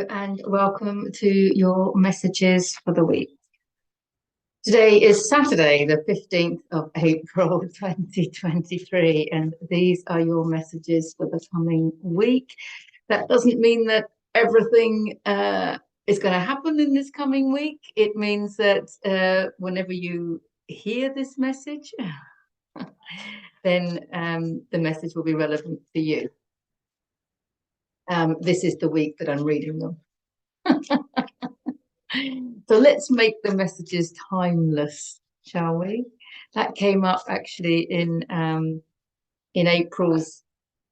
and welcome to your messages for the week. Today is Saturday, the 15th of April, 2023, and these are your messages for the coming week. That doesn't mean that everything is going to happen in this coming week. It means that whenever you hear this message, then the message will be relevant for you. This is the week that I'm reading them. So let's make the messages timeless, shall we? That came up actually in April's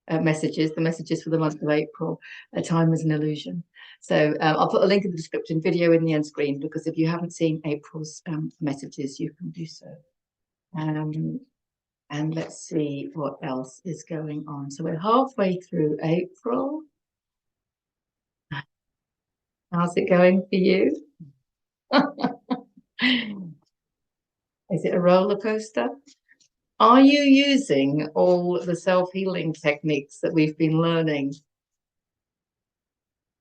messages, the messages for the month of April. Time is an illusion. So I'll put a link in the description, video in the end screen, because if you haven't seen April's messages, you can do so. And let's see what else is going on. So we're halfway through April. How's it going for you? Is it a roller coaster? Are you using all the self-healing techniques that we've been learning?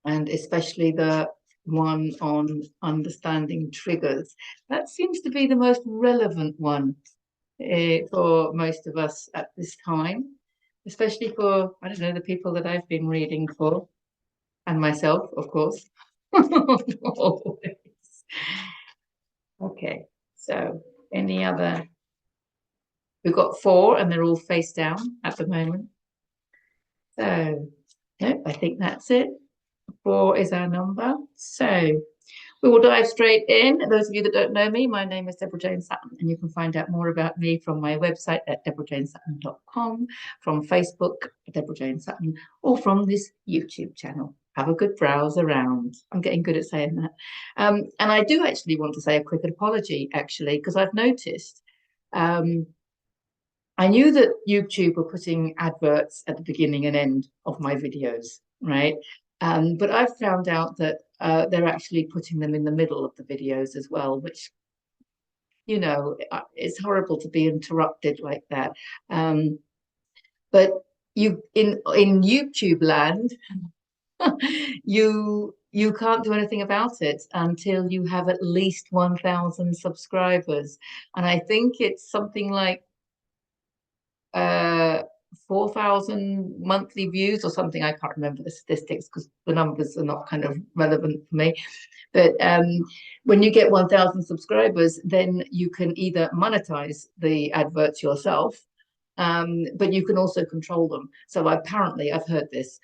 And especially the one on understanding triggers. That seems to be the most relevant one for most of us at this time, especially for, I don't know, the people that I've been reading for, and myself, of course. Always. Okay, so any other? We've got 4 and they're all face down at the moment. So, no, I think that's it. 4 is our number. So we will dive straight in. Those of you that don't know me, my name is Deborah Jane Sutton, and you can find out more about me from my website at deborahjanesutton.com, from Facebook, Deborah Jane Sutton, or from this YouTube channel. Have a good browse around. I'm getting good at saying that. And I do actually want to say a quick apology, actually, because I've noticed I knew that YouTube were putting adverts at the beginning and end of my videos, right? But I've found out that they're actually putting them in the middle of the videos as well, which, you know, it's horrible to be interrupted like that. But you in YouTube land, you can't do anything about it until you have at least 1,000 subscribers. And I think it's something like 4,000 monthly views or something. I can't remember the statistics because the numbers are not kind of relevant for me. But when you get 1,000 subscribers, then you can either monetize the adverts yourself, but you can also control them. So apparently, I've heard this,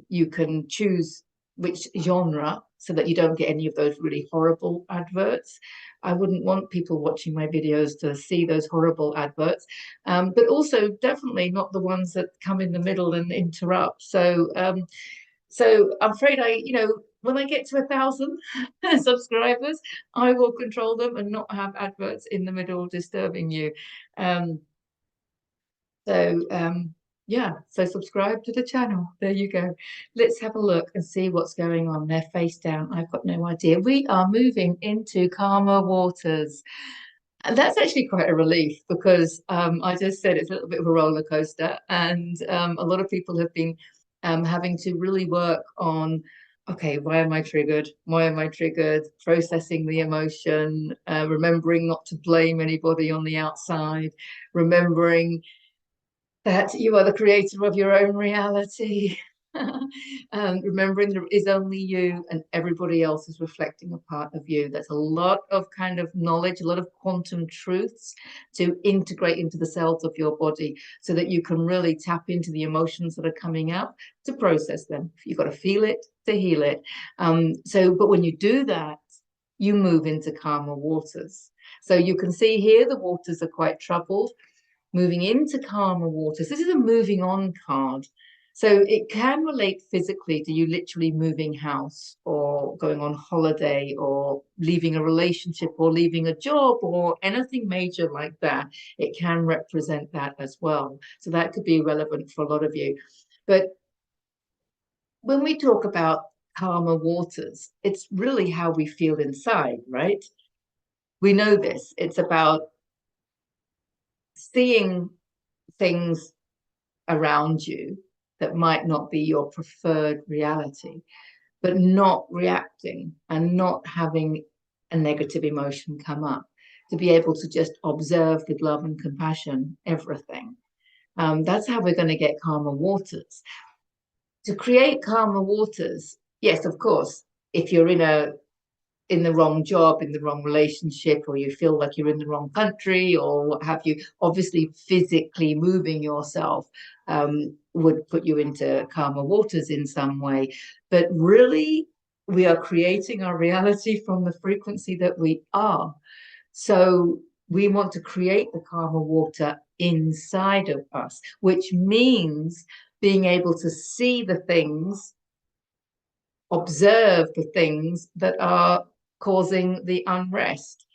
you can choose which genre so that you don't get any of those really horrible adverts. I wouldn't want people watching my videos to see those horrible adverts, but also definitely not the ones that come in the middle and interrupt. So I'm afraid when I get to 1,000 subscribers, I will control them and not have adverts in the middle disturbing you. Yeah, so subscribe to the channel. There you go. Let's have a look and see what's going on. They're face down. I've got no idea. We are moving into calmer waters. And that's actually quite a relief because I just said it's a little bit of a roller coaster. And a lot of people have been having to really work on, okay, why am I triggered? Why am I triggered? Processing the emotion, remembering not to blame anybody on the outside, remembering that you are the creator of your own reality. Remembering there is only you and everybody else is reflecting a part of you. That's a lot of kind of knowledge, a lot of quantum truths to integrate into the cells of your body so that you can really tap into the emotions that are coming up to process them. You've got to feel it to heal it. But when you do that, you move into calmer waters. So you can see here the waters are quite troubled. Moving into calmer waters. This is a moving on card. So it can relate physically to you literally moving house or going on holiday or leaving a relationship or leaving a job or anything major like that. It can represent that as well. So that could be relevant for a lot of you. But when we talk about calmer waters, it's really how we feel inside, right? We know this. It's about seeing things around you that might not be your preferred reality, but not reacting and not having a negative emotion come up, to be able to just observe with love and compassion everything. That's how we're going to get calmer waters. To create calmer waters, yes, of course, if you're in the wrong job, in the wrong relationship, or you feel like you're in the wrong country, or what have you, obviously physically moving yourself would put you into calmer waters in some way. But really, we are creating our reality from the frequency that we are. So we want to create the calmer water inside of us, which means being able to see the things, observe the things that are causing the unrest,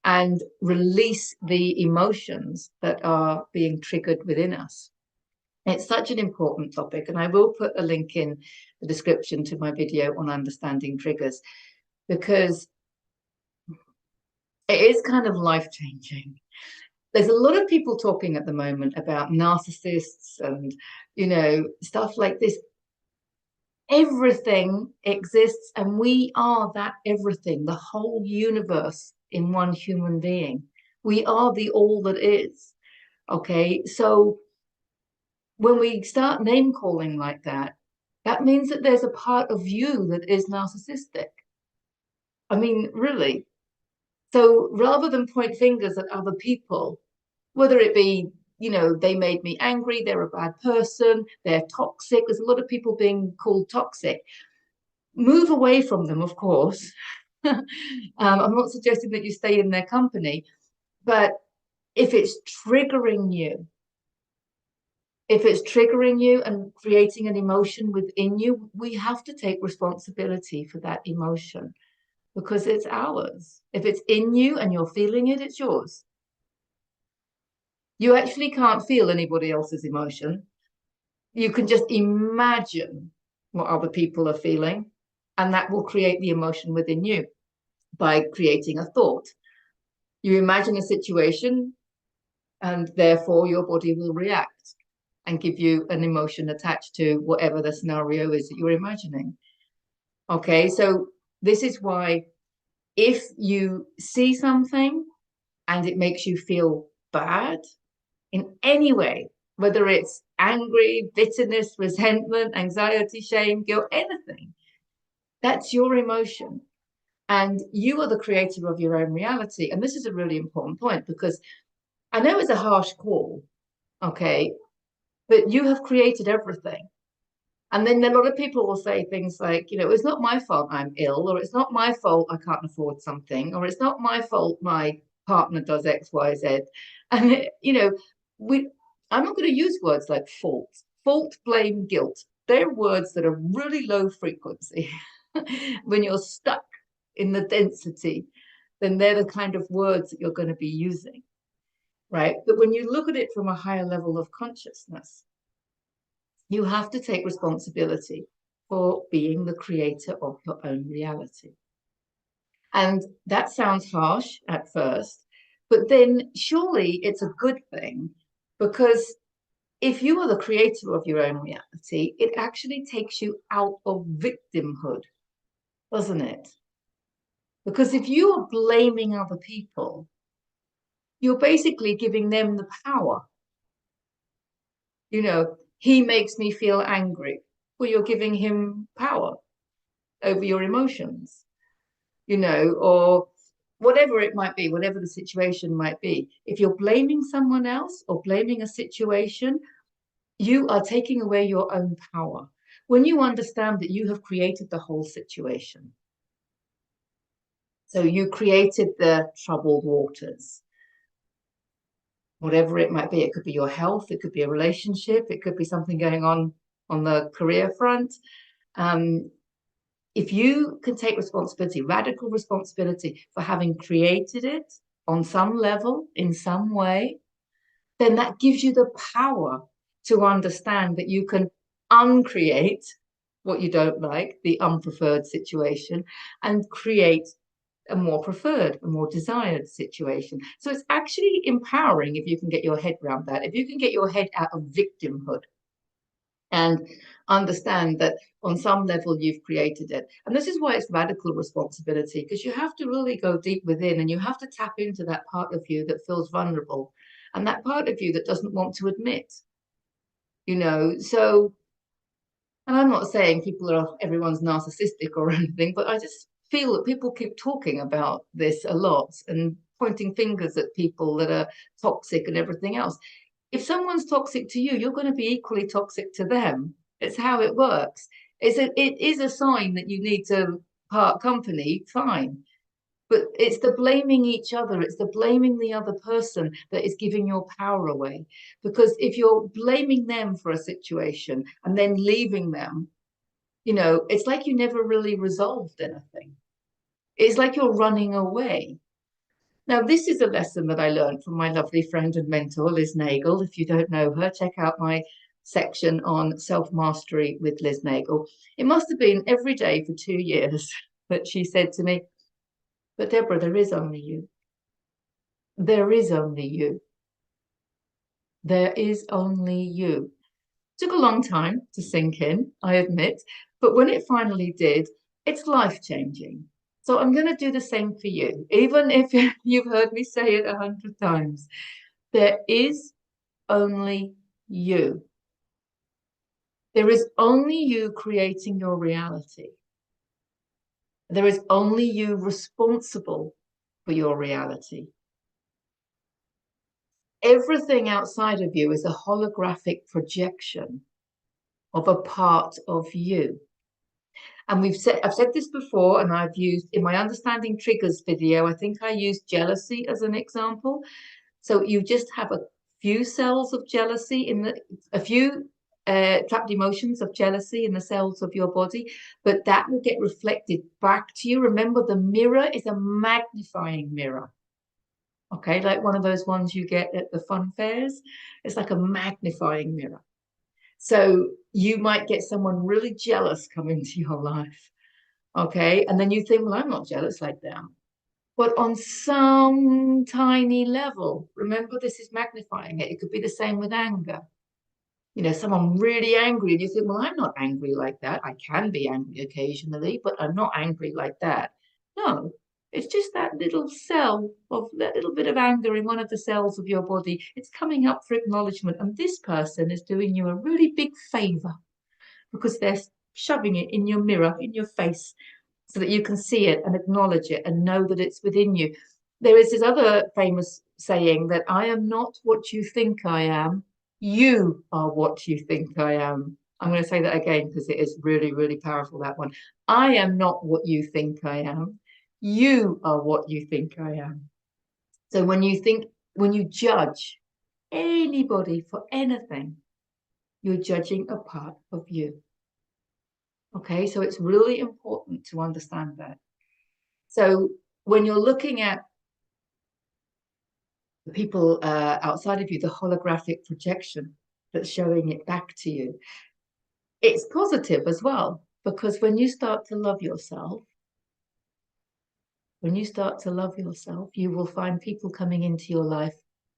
and release the emotions that are being triggered within us. It's such an important topic, and I will put a link in the description to my video on understanding triggers, because it is kind of life-changing. There's a lot of people talking at the moment about narcissists and, stuff like this. Everything exists, and we are that everything, the whole universe in one human being. We are the all that is. Okay, so when we start name calling like that, that means that there's a part of you that is narcissistic. I mean, really. So rather than point fingers at other people, whether it be, they made me angry, they're a bad person, they're toxic. There's a lot of people being called toxic. Move away from them, of course. I'm not suggesting that you stay in their company, but if it's triggering you, and creating an emotion within you, we have to take responsibility for that emotion, because it's ours. If it's in you and you're feeling it, it's yours. You actually can't feel anybody else's emotion. You can just imagine what other people are feeling, and that will create the emotion within you by creating a thought. You imagine a situation, and therefore your body will react and give you an emotion attached to whatever the scenario is that you're imagining. Okay, so this is why if you see something and it makes you feel bad in any way, whether it's angry, bitterness, resentment, anxiety, shame, guilt, anything, that's your emotion. And you are the creator of your own reality. And this is a really important point, because I know it's a harsh call, okay, but you have created everything. And then a lot of people will say things like, it's not my fault I'm ill, or it's not my fault I can't afford something, or it's not my fault my partner does X, Y, Z. And, I'm not going to use words like fault, blame, guilt. They're words that are really low frequency. When you're stuck in the density, then they're the kind of words that you're going to be using, right? But when you look at it from a higher level of consciousness, you have to take responsibility for being the creator of your own reality. And that sounds harsh at first, but then surely it's a good thing, because if you are the creator of your own reality, it actually takes you out of victimhood, doesn't it? Because if you are blaming other people, you're basically giving them the power. He makes me feel angry. Well, you're giving him power over your emotions, or whatever it might be, whatever the situation might be. If you're blaming someone else or blaming a situation, you are taking away your own power. When you understand that you have created the whole situation, so you created the troubled waters, whatever it might be. It could be your health, it could be a relationship, it could be something going on the career front. If you can take responsibility, radical responsibility, for having created it on some level, in some way, then that gives you the power to understand that you can uncreate what you don't like, the unpreferred situation, and create a more preferred, a more desired situation. So it's actually empowering if you can get your head around that, if you can get your head out of victimhood. and understand that on some level you've created it. And this is why it's radical responsibility, because you have to really go deep within and you have to tap into that part of you that feels vulnerable and that part of you that doesn't want to admit, So, and I'm not saying everyone's narcissistic or anything, but I just feel that people keep talking about this a lot and pointing fingers at people that are toxic and everything else. If someone's toxic to you, you're going to be equally toxic to them. It's how it works. It is a sign that you need to part company, fine. But it's the blaming each other, it's the blaming the other person that is giving your power away. Because if you're blaming them for a situation and then leaving them, it's like you never really resolved anything. It's like you're running away. Now, this is a lesson that I learned from my lovely friend and mentor, Liz Nagel. If you don't know her, check out my section on self-mastery with Liz Nagel. It must have been every day for 2 years that she said to me, but Deborah, there is only you. There is only you. There is only you. Took a long time to sink in, I admit, but when it finally did, it's life-changing. So I'm going to do the same for you, even if you've heard me say it 100 times. There is only you. There is only you creating your reality. There is only you responsible for your reality. Everything outside of you is a holographic projection of a part of you. And I've said this before, and I've used in my understanding triggers video, I think I used jealousy as an example. So you just have a few cells of jealousy a few trapped emotions of jealousy in the cells of your body, but that will get reflected back to you. Remember, the mirror is a magnifying mirror. Okay, like one of those ones you get at the fun fairs. It's like a magnifying mirror. So you might get someone really jealous come into your life. Okay, and then you think, well, I'm not jealous like them. But on some tiny level, remember, this is magnifying it. It could be the same with anger. Someone really angry, and you think, well, I'm not angry like that. I can be angry occasionally, but I'm not angry like that. No, it's just that little cell of that little bit of anger in one of the cells of your body. It's coming up for acknowledgement. And this person is doing you a really big favor because they're shoving it in your mirror, in your face, so that you can see it and acknowledge it and know that it's within you. There is this other famous saying that I am not what you think I am. You are what you think I am. I'm going to say that again because it is really, really powerful, that one. I am not what you think I am. You are what you think I am. So when you judge anybody for anything, you're judging a part of you. Okay, so it's really important to understand that. So when you're looking at the people outside of you, the holographic projection that's showing it back to you, it's positive as well, because when you start to love yourself, you will find people coming into your life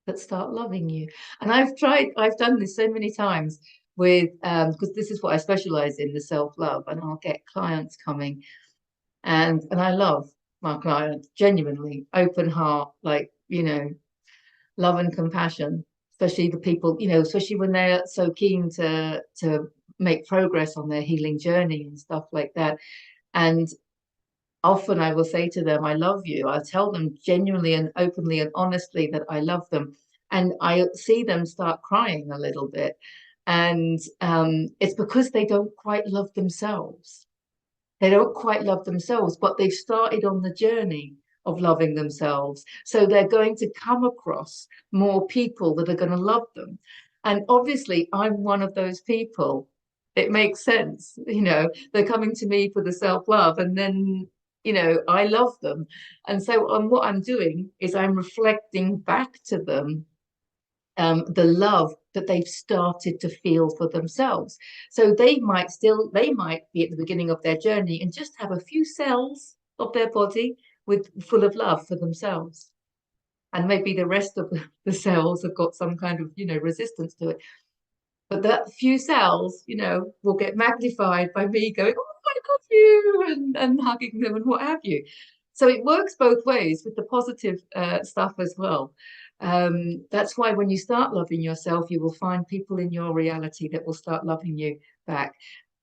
that start loving you. And I've done this so many times with, because this is what I specialize in, the self-love, and I'll get clients coming and I love my clients, genuinely, open heart, like, love and compassion, especially the people, especially when they're so keen to make progress on their healing journey and stuff like that. And often I will say to them, I love you. I'll tell them genuinely and openly and honestly that I love them. And I see them start crying a little bit. And it's because they don't quite love themselves. They don't quite love themselves, but they've started on the journey of loving themselves. So they're going to come across more people that are going to love them. And obviously, I'm one of those people. It makes sense. They're coming to me for the self-love, and then, I love them. And so what I'm doing is I'm reflecting back to them the love that they've started to feel for themselves. So they might be at the beginning of their journey and just have a few cells of their body full of love for themselves. And maybe the rest of the cells have got some kind of, resistance to it. But that few cells, will get magnified by me going, oh, I love you, and hugging them and what have you. So it works both ways with the positive stuff as well. That's why when you start loving yourself, you will find people in your reality that will start loving you back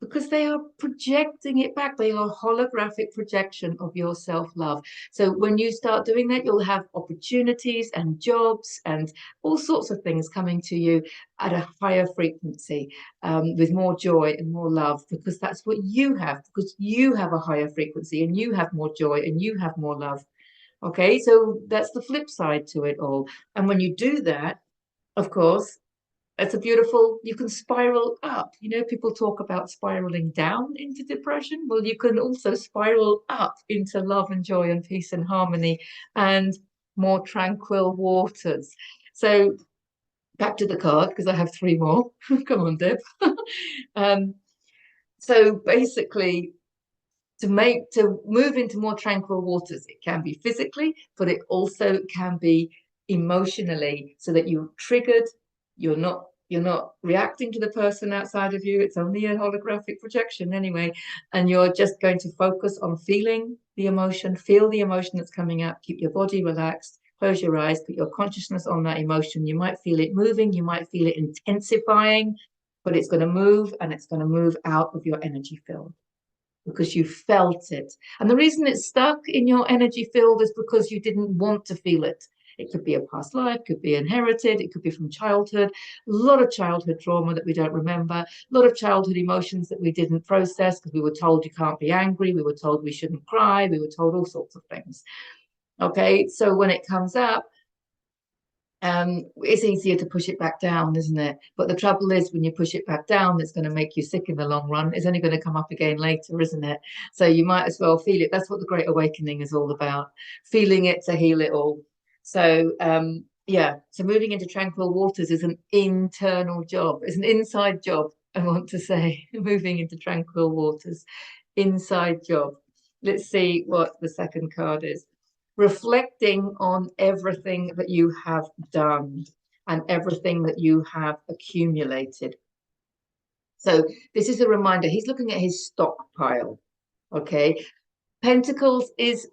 because they are projecting it back. They are a holographic projection of your self-love. So when you start doing that, you'll have opportunities and jobs and all sorts of things coming to you at a higher frequency, with more joy and more love, because that's what you have, because you have a higher frequency and you have more joy and you have more love. Okay, so that's the flip side to it all. And when you do that, of course, it's a beautiful, you can spiral up. People talk about spiraling down into depression. Well, you can also spiral up into love and joy and peace and harmony and more tranquil waters. So back to the card, because I have three more. Come on, Deb. um, so basically, to move into more tranquil waters, it can be physically, but it also can be emotionally, so that you're triggered, you're not reacting to the person outside of you. It's only a holographic projection anyway, and you're just going to focus on feeling the emotion, feel the emotion that's coming up, keep your body relaxed, close your eyes, put your consciousness on that emotion. You might feel it moving, you might feel it intensifying, but it's going to move, and it's going to move out of your energy field because you felt it. And the reason it's stuck in your energy field is because you didn't want to feel it. It could be a past life, could be inherited, it could be from childhood, a lot of childhood trauma that we don't remember, a lot of childhood emotions that we didn't process because we were told you can't be angry, we were told we shouldn't cry, we were told all sorts of things. Okay, so when it comes up, it's easier to push it back down, isn't it? But the trouble is, when you push it back down, it's going to make you sick in the long run. It's only going to come up again later, isn't it? So you might as well feel it. That's what the Great Awakening is all about, feeling it to heal it all. So yeah, so moving into tranquil waters is an internal job. It's an inside job, I want to say. Moving into tranquil waters, inside job. Let's see what the second card is. Reflecting on everything that you have done and everything that you have accumulated. So this is a reminder. He's looking at his stockpile. Okay. Pentacles is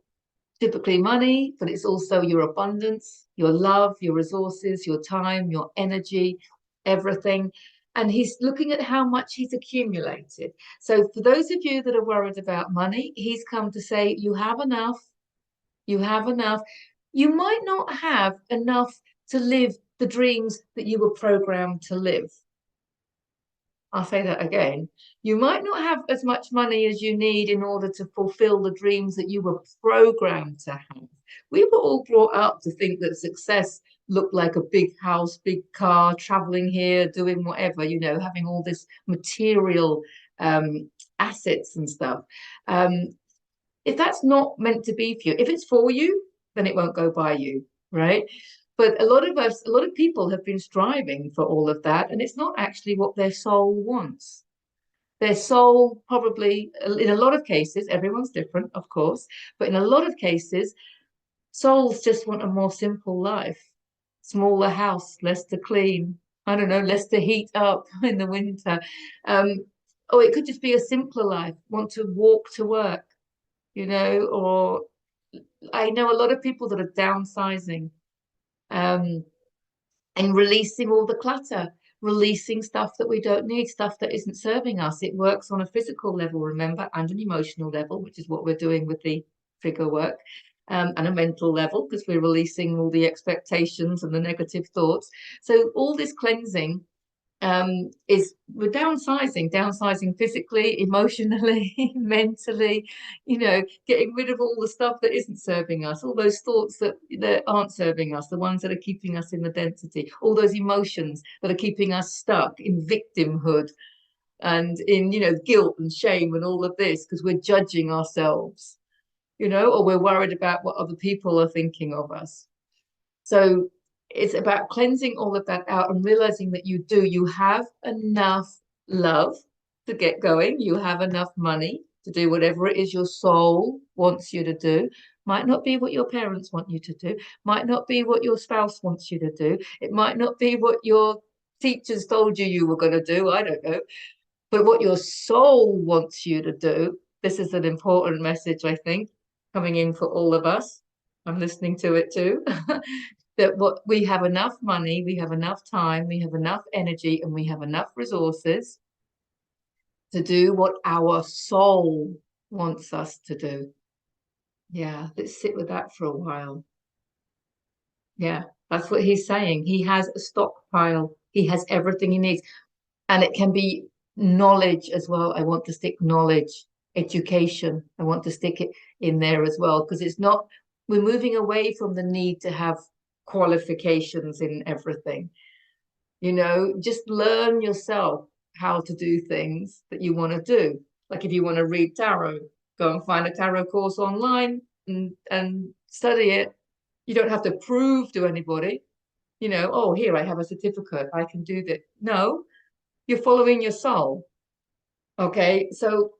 typically money, but it's also your abundance, your love, your resources, your time, your energy, everything. And he's looking at how much he's accumulated. So for those of you that are worried about money, he's come to say, you have enough. You have enough. You might not have enough to live the dreams that you were programmed to live. I'll say that again. You might not have as much money as you need in order to fulfill the dreams that you were programmed to have. We were all brought up to think that success looked like a big house, big car, traveling here, doing whatever, having all this material assets and stuff. If that's not meant to be for you, if it's for you, then it won't go by you, right? But a lot of people have been striving for all of that, and it's not actually what their soul wants. Their soul probably, in a lot of cases, everyone's different, of course, but in a lot of cases, souls just want a more simple life, smaller house, less to clean, I don't know, less to heat up in the winter. Or it could just be a simpler life, want to walk to work, or I know a lot of people that are downsizing, and releasing all the clutter, releasing stuff that we don't need, stuff that isn't serving us. It works on a physical level, remember, and an emotional level, which is what we're doing with the figure work, and a mental level, because we're releasing all the expectations and the negative thoughts. So all this cleansing is we're downsizing physically, emotionally, mentally, getting rid of all the stuff that isn't serving us, all those thoughts that aren't serving us, the ones that are keeping us in the density, all those emotions that are keeping us stuck in victimhood and in, guilt and shame and all of this, because we're judging ourselves, or we're worried about what other people are thinking of us. So it's about cleansing all of that out and realizing that you have enough love to get going. You have enough money to do whatever it is your soul wants you to do. Might not be what your parents want you to do. Might not be what your spouse wants you to do. It might not be what your teachers told you you were going to do. I don't know. But what your soul wants you to do, this is an important message, I think, coming in for all of us. I'm listening to it too. That what we have enough money, we have enough time, we have enough energy, and we have enough resources to do what our soul wants us to do. Yeah, let's sit with that for a while. Yeah, that's what he's saying. He has a stockpile, he has everything he needs. And it can be knowledge as well. I want to stick knowledge, education. I want to stick it in there as well because it's not, we're moving away from the need to have qualifications in everything. Just learn yourself how to do things that you want to do. Like if you want to read tarot, go and find a tarot course online and study it. You don't have to prove to anybody, oh, here I have a certificate, I can do that. No, you're following your soul. Okay, so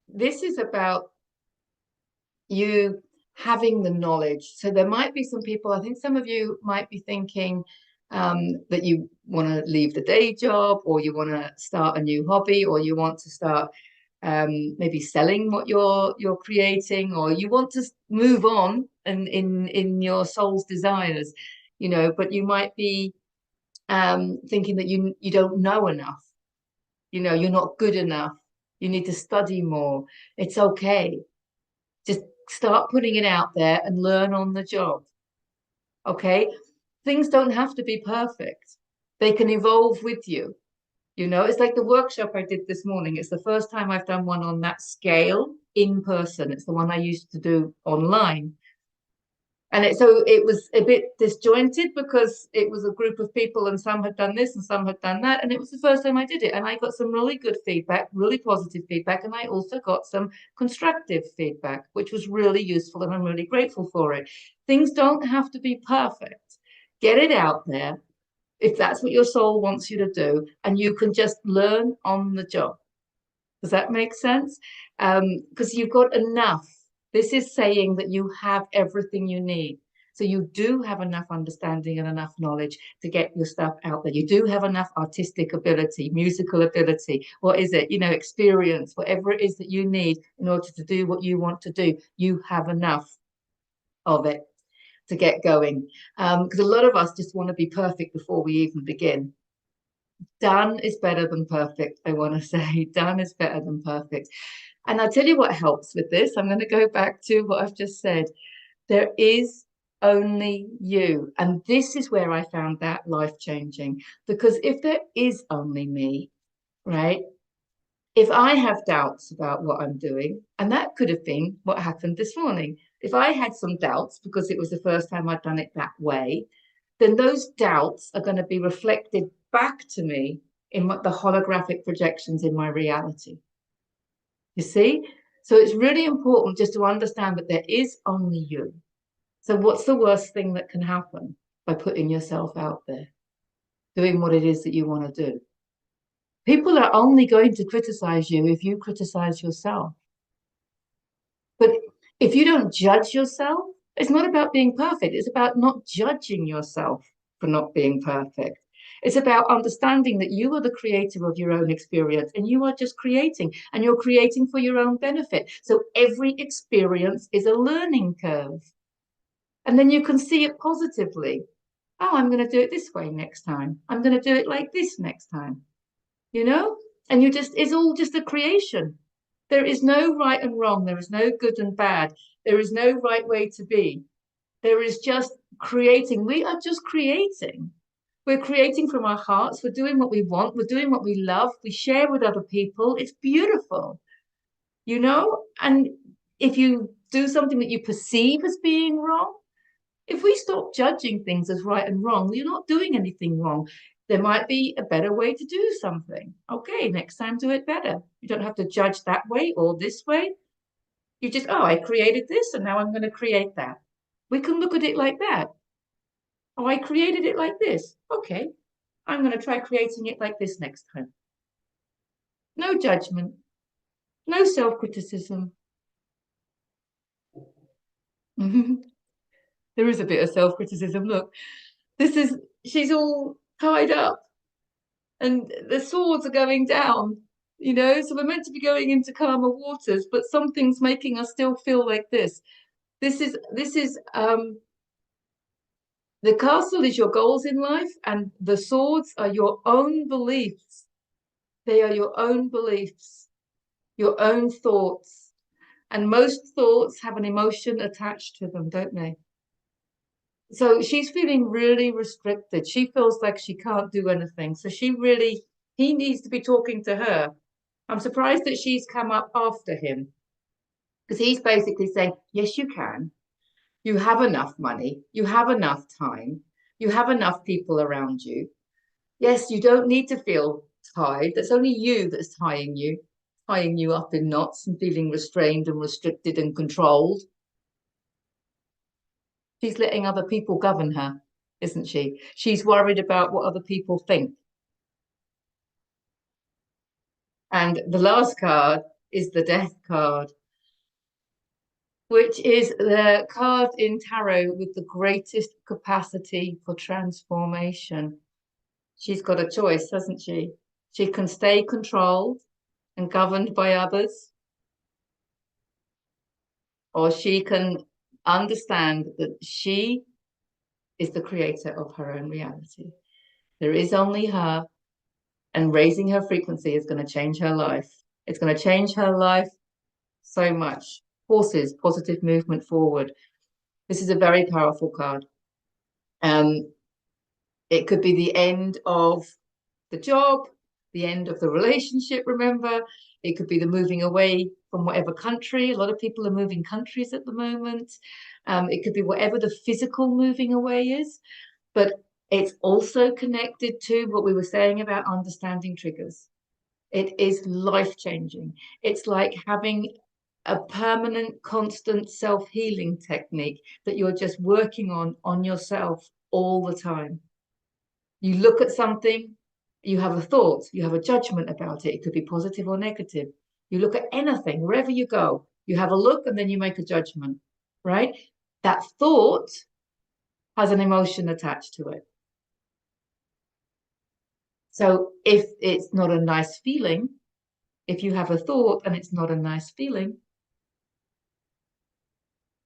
this is about you having the knowledge. So there might be some people, I think some of you might be thinking that you want to leave the day job, or you want to start a new hobby, or you want to start maybe selling what you're creating, or you want to move on in your soul's desires, but you might be thinking that you don't know enough. You're not good enough. You need to study more. It's okay. Just start putting it out there and learn on the job. Okay? Things don't have to be perfect. They can evolve with you. It's like the workshop I did this morning. It's the first time I've done one on that scale in person. It's the one I used to do online. And so it was a bit disjointed because it was a group of people and some had done this and some had done that. And it was the first time I did it. And I got some really good feedback, really positive feedback. And I also got some constructive feedback, which was really useful. And I'm really grateful for it. Things don't have to be perfect. Get it out there if that's what your soul wants you to do. And you can just learn on the job. Does that make sense? Because you've got enough. This is saying that you have everything you need. So you do have enough understanding and enough knowledge to get your stuff out there. You do have enough artistic ability, musical ability. What is it? Experience, whatever it is that you need in order to do what you want to do. You have enough of it to get going. Because a lot of us just want to be perfect before we even begin. Done is better than perfect. I want to say done is better than perfect. And I'll tell you what helps with this. I'm going to go back to what I've just said. There is only you. And this is where I found that life-changing. Because if there is only me, right? If I have doubts about what I'm doing, and that could have been what happened this morning. If I had some doubts because it was the first time I'd done it that way, then those doubts are going to be reflected back to me in the holographic projections in my reality. You see? So it's really important just to understand that there is only you. So what's the worst thing that can happen by putting yourself out there, doing what it is that you want to do? People are only going to criticize you if you criticize yourself. But if you don't judge yourself, it's not about being perfect. It's about not judging yourself for not being perfect. It's about understanding that you are the creator of your own experience and you are just creating and you're creating for your own benefit. So every experience is a learning curve. And then you can see it positively. Oh, I'm going to do it this way next time. I'm going to do it like this next time. And it's all just a creation. There is no right and wrong. There is no good and bad. There is no right way to be. There is just creating. We are just creating. We're creating from our hearts. We're doing what we want. We're doing what we love. We share with other people. It's beautiful, And if you do something that you perceive as being wrong, if we stop judging things as right and wrong, you're not doing anything wrong. There might be a better way to do something. Okay, next time do it better. You don't have to judge that way or this way. You just, oh, I created this and now I'm going to create that. We can look at it like that. Oh, I created it like this. Okay, I'm going to try creating it like this next time. No judgment, no self-criticism. There is a bit of self-criticism. Look, she's all tied up. and the swords are going down, you know, so we're meant to be going into calmer waters, but something's making us still feel like this. The castle is your goals in life, and the swords are your own beliefs. They are your own beliefs, your own thoughts. And most thoughts have an emotion attached to them, don't they? So she's feeling really restricted. She feels like she can't do anything. So he needs to be talking to her. I'm surprised that she's come up after him, because he's basically saying, yes, you can. You have enough money. You have enough time. You have enough people around you. Yes, you don't need to feel tied. That's only you that's tying you up in knots and feeling restrained and restricted and controlled. She's letting other people govern her, isn't she? She's worried about what other people think. And the last card is the Death card, which is the card in tarot with the greatest capacity for transformation. She's got a choice, hasn't she? She can stay controlled and governed by others, or she can understand that she is the creator of her own reality. There is only her, and raising her frequency is going to change her life. It's going to change her life so much. Horses, positive movement forward. This is a very powerful card. It could be the end of the job, the end of the relationship, remember. It could be the moving away from whatever country. A lot of people are moving countries at the moment. It could be whatever the physical moving away is, but it's also connected to what we were saying about understanding triggers. It is life-changing. It's like having a permanent, constant self-healing technique that you're just working on yourself all the time. You look at something, you have a thought, you have a judgment about it. It could be positive or negative. You look at anything, wherever you go, you have a look and then you make a judgment, right? That thought has an emotion attached to it. So if it's not a nice feeling, if you have a thought and it's not a nice feeling,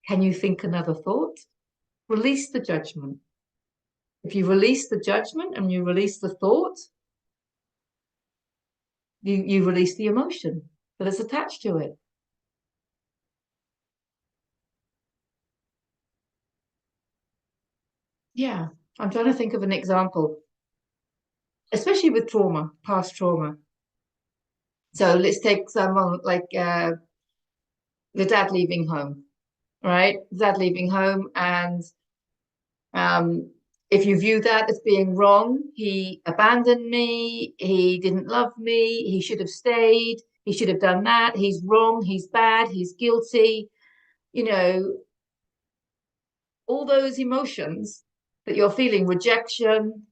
can you think another thought? Release the judgment. If you release the judgment and you release the thought, you release the emotion that is attached to it. Yeah, I'm trying to think of an example, especially with trauma, past trauma. So let's take someone like the dad leaving home, right? Dad leaving home, and if you view that as being wrong, he abandoned me, he didn't love me, he should have stayed, he should have done that, he's wrong, he's bad, he's guilty, you know, all those emotions that you're feeling, rejection,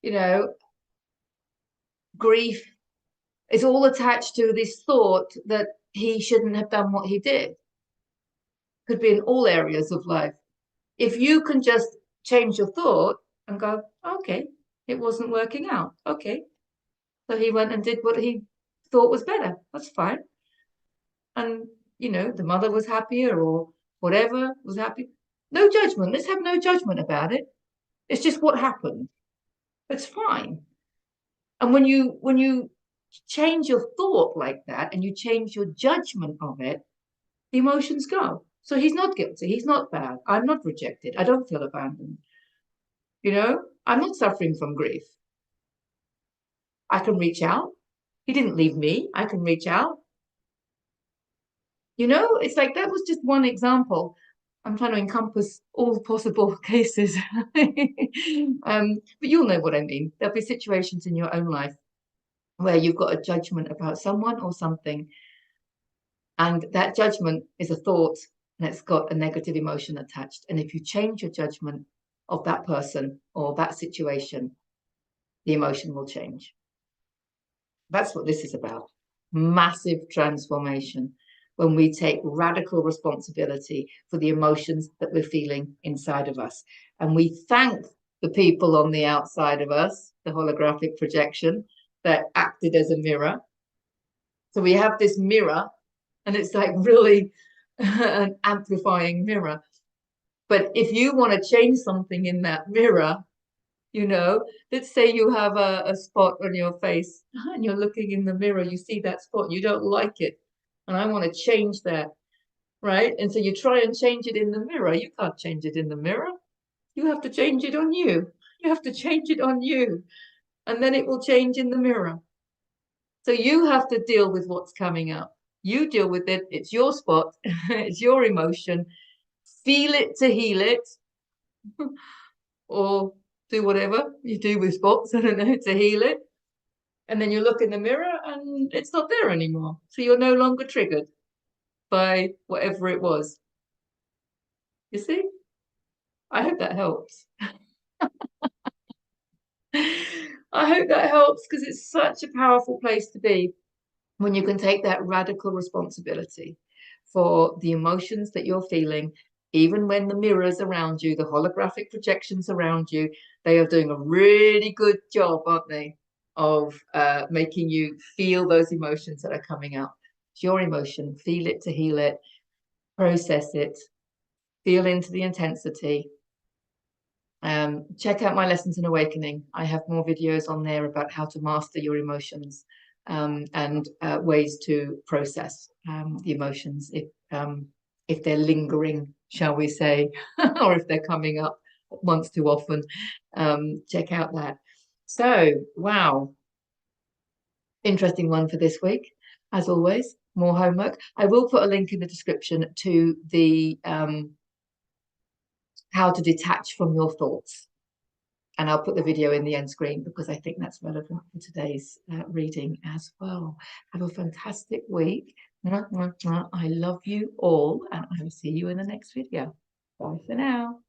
you know, grief, is all attached to this thought that he shouldn't have done what he did. Could be in all areas of life. If you can just change your thought and go, okay, it wasn't working out. Okay. So he went and did what he thought was better. That's fine. And, you know, the mother was happier or whatever was happy. No judgment. Let's have no judgment about it. It's just what happened. It's fine. And when you change your thought like that and you change your judgment of it, the emotions go. So he's not guilty. He's not bad. I'm not rejected. I don't feel abandoned. You know, I'm not suffering from grief. I can reach out. He didn't leave me. I can reach out. You know, it's like that was just one example. I'm trying to encompass all possible cases. But you'll know what I mean. There'll be situations in your own life where you've got a judgment about someone or something, and that judgment is a thought and it's got a negative emotion attached. And if you change your judgment of that person or that situation, the emotion will change. That's what this is about. Massive transformation when we take radical responsibility for the emotions that we're feeling inside of us. And we thank the people on the outside of us, the holographic projection that acted as a mirror. So we have this mirror, and it's like really an amplifying mirror. But if you want to change something in that mirror, let's say you have a spot on your face and you're looking in the mirror, you see that spot, you don't like it. And I want to change that, right? And so you try and change it in the mirror. You can't change it in the mirror. You have to change it on you. You have to change it on you. And then it will change in the mirror. So you have to deal with what's coming up. You deal with it. It's your spot. It's your emotion. Feel it to heal it. Or do whatever you do with spots, I don't know, to heal it. And then you look in the mirror and it's not there anymore. So you're no longer triggered by whatever it was. You see? I hope that helps. I hope that helps because it's such a powerful place to be when you can take that radical responsibility for the emotions that you're feeling, even when the mirrors around you, the holographic projections around you, they are doing a really good job, aren't they, of making you feel those emotions that are coming up. It's your emotion. Feel it to heal it, process it, feel into the intensity. Check out my Lessons in Awakening. I have more videos on there about how to master your emotions and ways to process the emotions if they're lingering, shall we say, or if they're coming up once too often. Check out that. So, wow. Interesting one for this week. As always, more homework. I will put a link in the description to the how to detach from your thoughts. And I'll put the video in the end screen because I think that's relevant for today's reading as well. Have a fantastic week. I love you all, and I will see you in the next video. Bye for now.